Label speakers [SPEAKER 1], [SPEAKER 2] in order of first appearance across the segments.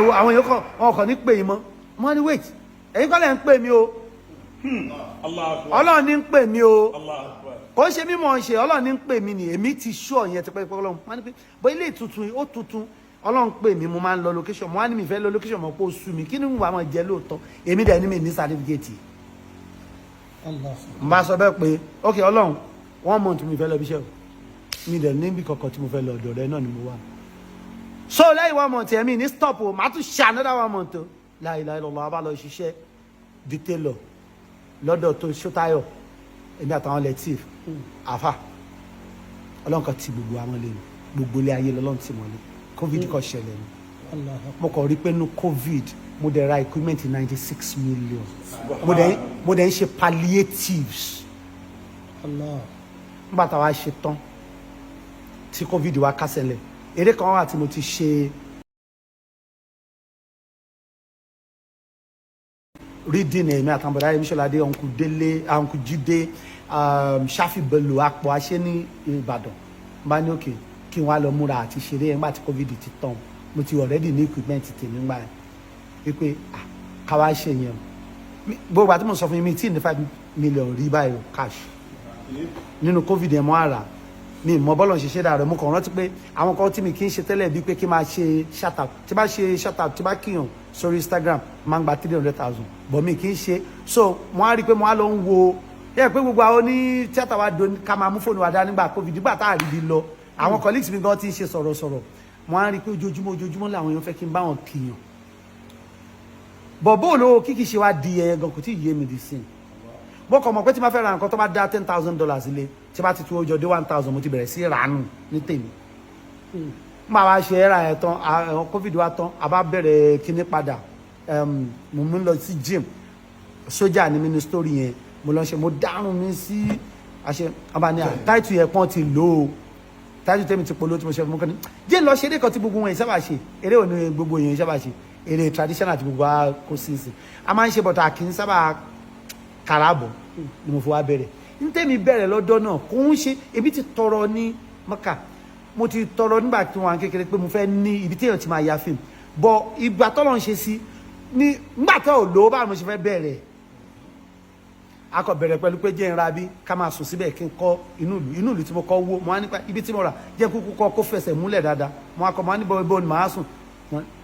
[SPEAKER 1] wo àwọn èèyàn kan wọn kàn ní pè yín mọ́ mo ní wait ẹ̀yin kọ́ lẹ̀ ń pè mí o Ọlọ́run ní ń pè mí o kò ṣe mímọ̀ ṣe Ọlọ́run ní ń pè mí ni èmi ti ṣọ́ yẹn ti pẹ́ Ọlọ́run wọ́n ní pé bọ́ ilé tuntun ó tuntun Ọlọ́run pè mí mo máa ń lọ location mo wá ní mi fẹ́ lọ location mọ̀ pé ó sú mi kí ni wàá máa jẹ lóòótọ́ èmi dẹ̀ ní mi ní certificate n bá sọ bẹ́ẹ̀ pé ok Ọlọ́run 1 month mi fẹ́ lọ bíṣẹ́ o mi dẹ̀ níbi kankan tí mo fẹ́ lọ ọ̀dọ̀ rẹ náà ni mo wà so lẹ́yìn 1 month ẹ̀mí ní stop o màá tún ṣe another 1 month o la ilaha illallah bá lọ ṣiṣẹ́ detailor lọ́dọ̀ tó Ṣótáyọ̀ èmi àtàwọn Latif àfà Ọlọ́run kan ti gbogbo àwọn lè gbogbo ilé ayé lọ́lọ́run ti mọ̀lẹ́ covid kan ṣẹlẹ̀ ni mo kàn rí pé nu covid mo dẹ̀ ra equipment 96 million mo dẹ̀ ń ṣe palliatives nígbà táwa ṣe tán tí covid wa kásẹ̀lẹ̀ eré kan wà tí mo ti ṣe reading ẹ̀mí àtàbọ̀dá ẹ̀mí ṣọládé ọ̀nkù délé ọ̀nkù jídé ṣáfì bello apò àṣẹ ní Ìbàdàn bá ní òkè kí n wá lọ múra àti ṣeré ẹ̀ nígbà tí covid ti tán mo ti already ní equipment tèmi gbà ẹ̀ wípé káwá ṣe yẹn gbogbo àti mo sọ fún yín mi tí ní 5 million rí báyìí cash nínú covid ẹ̀ mọ́ àrà mi mọ bọ́lọ̀ ṣe ṣe dára mo kàn rántí pé àwọn kan tí mi kì í ṣe tẹ́lẹ̀ bíi pé kí n máa ṣe shout out tí bá ṣe shout out tí bá kíyàn sórí Instagram máa ń gba 300,000 bọ̀ mi kì í ṣe so mo á rí i pé mo á lọ ń wo yẹ pé gbogbo àwọn ní tíátà wa do ká máa mú fóònù wa dá nígbà covid nígbà tá a rí bi lọ àwọn colleagues mi gan ti ń ṣe sọ̀rọ̀sọ̀rọ̀ mo á rí i pé ojoojúmọ́ làwọn èèyàn fẹ́ kí n bá wọn kíyàn bọ̀ bóòlù kíkì ṣe wá di ẹyẹ gan kò tí ì yé mi di sí mo kàn mọ̀ pé tí ma fẹ́ ra nǹkan tó bá dá $10,000 ilé tí bá ti tu ọjọ́ dé 1,000 mo ti bẹ̀rẹ̀ sí ránù ní tèmi máa wá ṣe ẹ̀rà ẹ̀ tán àwọn covid wa tán a bá bẹ̀rẹ̀ kíní padà mo mú lọ sí gym sójà ní ministry yẹn mo lọ ṣe mo dárùn mi sí àṣẹ ọba ní táìtù yẹn pọ́n ti lò ó táìtù tèmi ti polówó tí mo ṣe fún mi kàn ní jẹ́ lọ ṣe eré kan tí gbogbo wọn yẹn sábà ṣe eré òní gbogbo yẹn sábà ṣe eré traditional àti gbogbo wa kó sí sí a máa ń ṣe bọ̀tà kì í sábà karabọ̀ ni mo fi wá bẹ̀rẹ̀ ní tèmi bẹ̀rẹ̀ lọ́dọ̀ náà kò ń ṣe ebi ti tọrọ ní Mẹ́kà mo ti tọrọ nígbà tí wọn kékeré pé mo fẹ́ ní ibi tí èèyàn ti máa ya fíìmù bọ̀ ìgbà tọ́lọ́ ń ṣe sí ní nígbà tó ò lówó báwo mo ṣe fẹ́ bẹ̀rẹ̀ a kò bẹ̀rẹ̀ pẹ̀lú pé jẹ́ ìra bí ká máa sùn síbẹ̀ kí n kọ́ inú ìlú tí mo kọ́ wó mo wá nípa ibi tí mo rà jẹ́ kúkú kọ́ kó fẹsẹ̀ múlẹ̀ dáadáa mo wá kọ́ mo wá níbo ibo ni màá sùn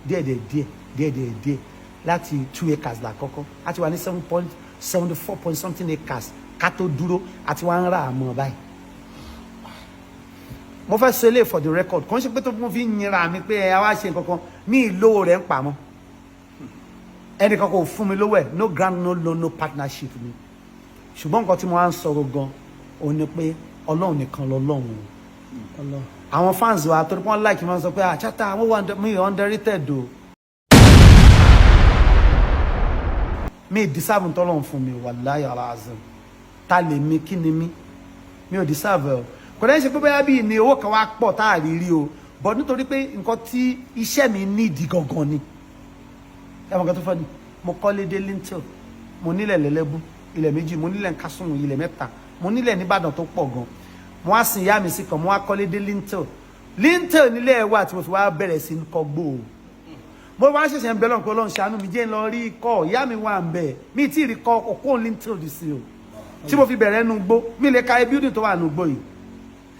[SPEAKER 1] díẹ̀ láti 2 acres lákọ́kọ́ láti wà ní 7.74 point something acres ká tó dúró àti wá ń ra àmọ́ báyìí mo fẹ́ sọ eléyìí for the record kò ń ṣe pé tó mo fi ń yinra mi pé ẹ wá ṣe nǹkan kan mi ìlówó rẹ̀ ń pamọ́ ẹnìkan kò fún mi lówó ẹ̀ no grant no loan no partnership ni ṣùgbọ́n nǹkan tí mo wá ń sọ gangan òun ni pé Ọlọ́run nìkan lọ́lọ́run àwọn fans wa torí pé wọ́n like máa ń sọ pé àchátá àwọn wà mí underrated o mi deserve tọ́lọ́run fún mi wallahi alazim ta lè mi kí ni mi ò deserve o kò dẹ́n ṣe pé bóyá bí ní owó kan wá pọ̀ tá a rí rí o but nítorí pé nǹkan tí iṣẹ́ mi nídìí gangan ni ẹ̀wọ̀n kan tó fọ́ ni mo kọ́lé dé lintel mo nílẹ̀ lẹ́lẹ́bú ilẹ̀ 2 mo nílẹ̀ nkásùnmù ilẹ̀ 3 mo nílẹ̀ nìbàdàn tó pọ̀ gan mo wá sin ìyá mi sí kan mo wá kọ́lé dé lintel nílẹ̀ ẹ̀wà tí mo fi wá bẹ̀rẹ̀ sí kọ́ gbòò mo wá ṣẹ̀ṣẹ̀ ń bẹ lọ́n pé Ọlọ́run ṣàánú mi jẹ́ ń lọ rí kọ́ ìyá mi wà ń bẹ̀ mi tí ì rí kọ́ òkú lintel dì sí o tí mo fi bẹ̀rẹ̀ nu gbó mi lè ka building tó wà nu gbó yìí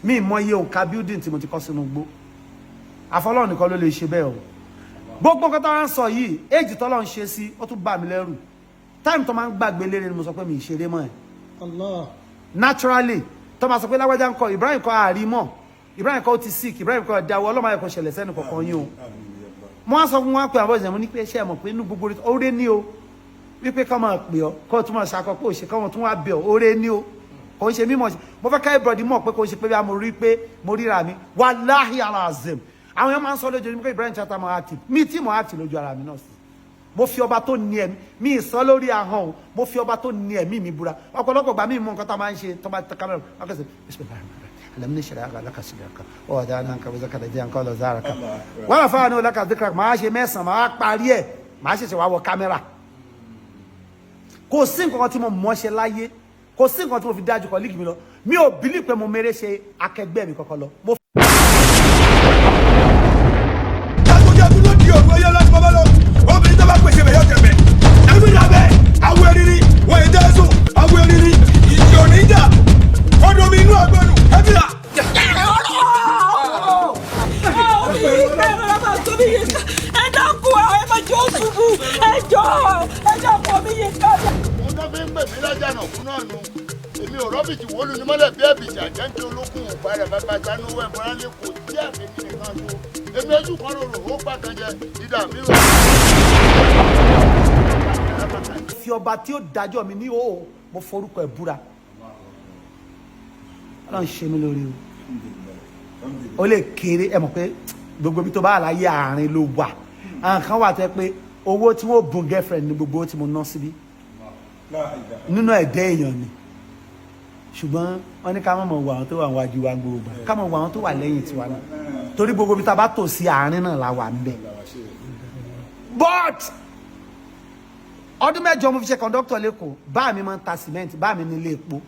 [SPEAKER 1] mi mọ iye òǹkà building tí mo ti kọ́ sínú gbó àfọlọ́run nìkan ló lè ṣe bẹ́ẹ̀ o gbogbo nǹkan tó wá ń sọ yìí éèjì tọ́lọ́ ń ṣe sí ó tún bà mí lẹ́rù táìmù tó máa ń gbàgbé lérè ni mo sọ pé mi ì ṣeré mọ́ ẹ̀ naturally tó máa sọ pé lágbájá ń kọ Ibrahim kọ àrímọ̀ Ibrahim kọ ó ti sick Ibrahim kọ dáwọ́ ọlọ́mọ ayẹ̀kọ́ ṣẹlẹ̀ sẹ́nu kọ̀ọ̀kan yín o mo wá sọ fún wọn pé àwọn ìṣẹ̀mú ní pé ṣe é mọ̀ pé inú gbogbo oore ní o wípé kọ́ máa pè ọ́ kọ́ tún máa ṣàkọ́ pé òṣè kọ́ wọn tún wá bẹ̀ ọ́ oore ní o kò ń ṣe mímọ̀ mo fẹ́ ká everybody mọ̀ pé kò ń ṣe pé bí mo rí pé mo ríra mi wallahi alazim àwọn èèyàn máa ń sọ lójú pé Ibrahim Chatta máa active mi tí mo active lójú ara mi náà sí mo fi ọba tó ní ẹ̀mí mi ìsọ lórí ahọ́n o mo fi ọba tó ní ẹ̀mí mi búra ọ̀pọ̀lọpọ̀ gbà mí mọ nǹkan tá a máa ń ṣe tó bá tẹ kámẹ́rà ọkọ̀sẹ̀ alamini shari'a laka sidraka wa dana anka bi zakata jan qala zaraka wa rafa'na laka dhikrak máa ṣe mẹ́sàn máa parí ẹ̀ máa ṣe wá wọ kámẹ́rà kò sí nǹkan tí mo mọ̀ ṣe láyé kò sí nǹkan tí mo fi dájú colleague mi lọ mi ò believe pé mo mere ṣe akẹgbẹ́ mi kọ́kọ́ lọ mo jagunjagun ló di ògbó yẹn lọ
[SPEAKER 2] tó mi yé ká ẹ dákun ẹ má jọ ṣubú ẹ jọ mi yé ká.
[SPEAKER 3] mo tó fi ń gbè mí lọ́jà náà fún náà nu èmi ò rọ́bìtì wọ́ọ́lù ní mọ́lẹ̀ bí ẹ̀bìtì àjẹ́ńtì olókùn ògbà rẹ̀ bàbá sanwó ẹ̀bọ̀rán ní kò tí àfẹ́mi nìkan tó èmi ojú kan rorò ó pàkan jẹ dídà mí rò.
[SPEAKER 1] fi ọba tí ó dájọ́ mi ní o mo forúkọ ẹ̀ búra Ọlọ́run ṣe mí lórí o lè kéré ẹ mọ̀ pé gbogbo ibi tó bá láyé àárín ló wà àwọn kan wà tó yẹ pé owó tí wọ́n bùn girlfriend ní gbogbo tí mo ná síbí nínú ẹ̀dẹ́ èèyàn ni ṣùgbọ́n wọ́n ní ká mọ̀ wọ àwọn tó wà wájú wa gbogbo ká mọ̀ wọ àwọn tó wà lẹ́yìn tiwa náà torí gbogbo ibi tá a bá tò sí àárín náà la wà ń bẹ̀ but ọdún mẹ́jọ mo fi ṣe kọ̀ńdọ́kítọ̀ lẹ́kọ̀ọ́ bá mi máa ń ta cement bá mi nílé epo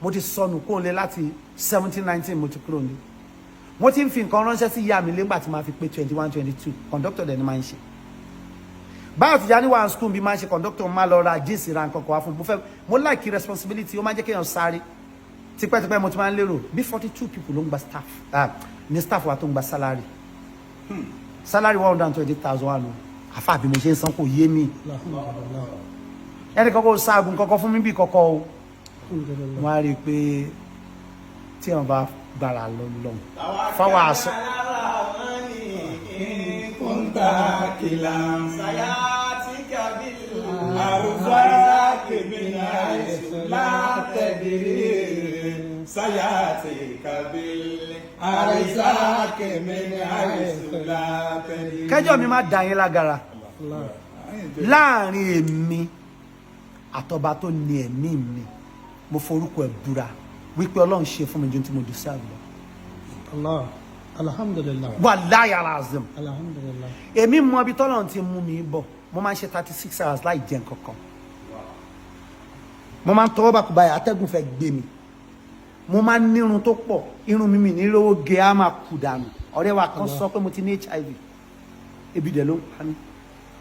[SPEAKER 1] mo ti sọnù kó lé láti 17-19 mo ti kúrò ní mo ti ń fi nǹkan ránṣẹ́ sí ìyá mi nígbà tí máa fi pé 21-22 kọ̀ńdọ́kítọ̀ dẹ̀ ni máa ń ṣe báyọ̀ tìjà ní one school bí máa ń ṣe kọ̀ńdọ́kítọ̀ máa lọ ra jíìsì ra nǹkan kan wá fún mo like responsibility ó máa ń jẹ́ kéèyàn sáré tipẹ́tipẹ́ mo ti máa ń lérò bí 42 people ló ń gba staff ní staff wa tó ń gba salary 120,000 wà nù àfa bí mo ṣe ń san kò yé mi ẹnì kọ́kọ́ ṣáàgùn kọ́kọ́ fún mi bí kọ́kọ́ o wọ́n á rí i pé tí wọ́n bá gbára lọ́n fáwọn aṣọ. kẹjọ mi máa dà yín lágara láàrin èmi àtọba tó ní ẹ̀mí mi mo forúkọ ẹ̀ búra wípé Ọlọ́run ṣe fún mi ju tí mo dùn sí àgbà.
[SPEAKER 4] Allah alhamdulillah.
[SPEAKER 1] Wallahi alazim.
[SPEAKER 4] Alhamdulillah.
[SPEAKER 1] èmi mọ ibi tọ́lọ́run ti mú mi bọ̀ mo máa ń ṣe 36 hours láì jẹ nǹkan kan mo máa ń tọwọ́ bá kú báyìí atẹ́gùn fẹ́ gbé mi mo máa ń nírun tó pọ̀ irun mímì ní lówó gé á máa kú dànù ọ̀rẹ́ wa kan sọ pé mo ti ní HIV ebi dẹ̀ ló ń pa mí.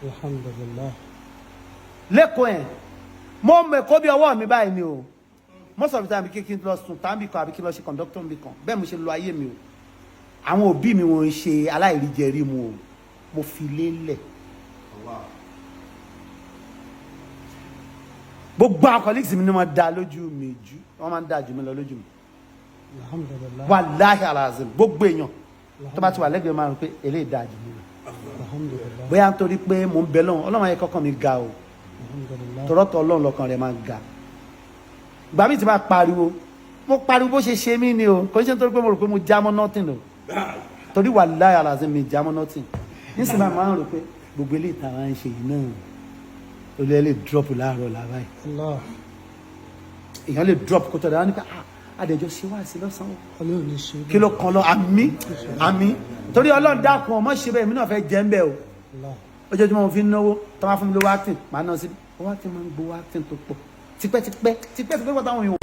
[SPEAKER 4] Alhamdulillah.
[SPEAKER 1] lẹ́kọ̀ọ́ yẹn mo mẹ́kọ́ bí ọwọ́ mi báyìí ni o most of the time kí n lọ sùn tàbí kan àbí kí n lọ ṣe conductor mi kan bẹ́ẹ̀ mo ṣe lo ayé mi o àwọn òbí mi wọ́n ń ṣe aláìríjẹrí mu o mo fi lélẹ̀ gbogbo àwọn colleagues mi ni wọ́n dá lójú mi jù wọ́n máa ń dá jù mí lọ lójú mi.
[SPEAKER 4] Alhamdulillah.
[SPEAKER 1] Wallahi alazim gbogbo èèyàn tó bá ti wà lẹ́gbẹ̀ẹ́ máa ń pé eléyìí dá jù mí lọ.
[SPEAKER 4] Alhamdulillah.
[SPEAKER 1] bóyá nítorí pé mò ń bẹ lọ́wọ́ Ọlọ́run ayé kọ́kàn mi ga o
[SPEAKER 4] Alhamdulillah.
[SPEAKER 1] tọ́rọ́tọ̀ Ọlọ́run lọ́kàn rẹ̀ máa ga gbà mí ti máa pariwo mo pariwo bó ṣe ṣe mí ni o kò ń ṣe nítorí pé mo rò pé mo já mọ́ nothing o torí wallahi alazim mi já mọ́ nothing nísìnyí máa ń rò pé gbogbo eléyìí tá a máa ń ṣe yìí náà olú ẹ lè drop láàárọ̀ làbáyé
[SPEAKER 4] Allah.
[SPEAKER 1] èèyàn lè drop kó tọ̀dọ̀ nípa àdẹ̀jọ́ ṣe wá sí lọ́sàn-án
[SPEAKER 4] Ọlọ́run ní ṣe.
[SPEAKER 1] kí ló kan lọ àmì torí Ọlọ́run dákun ọmọ ṣe bẹ́ẹ̀ mi náà fẹ́ jẹ́ ń bẹ́ o
[SPEAKER 4] Allah.
[SPEAKER 1] ojoojúmọ́ mo fi ń náwó tó máa fún mi lówó acting màá náà sí owó acting máa ń gbowó acting tó pọ̀ tipẹ́tipẹ́ pọ̀ táwọn èèyàn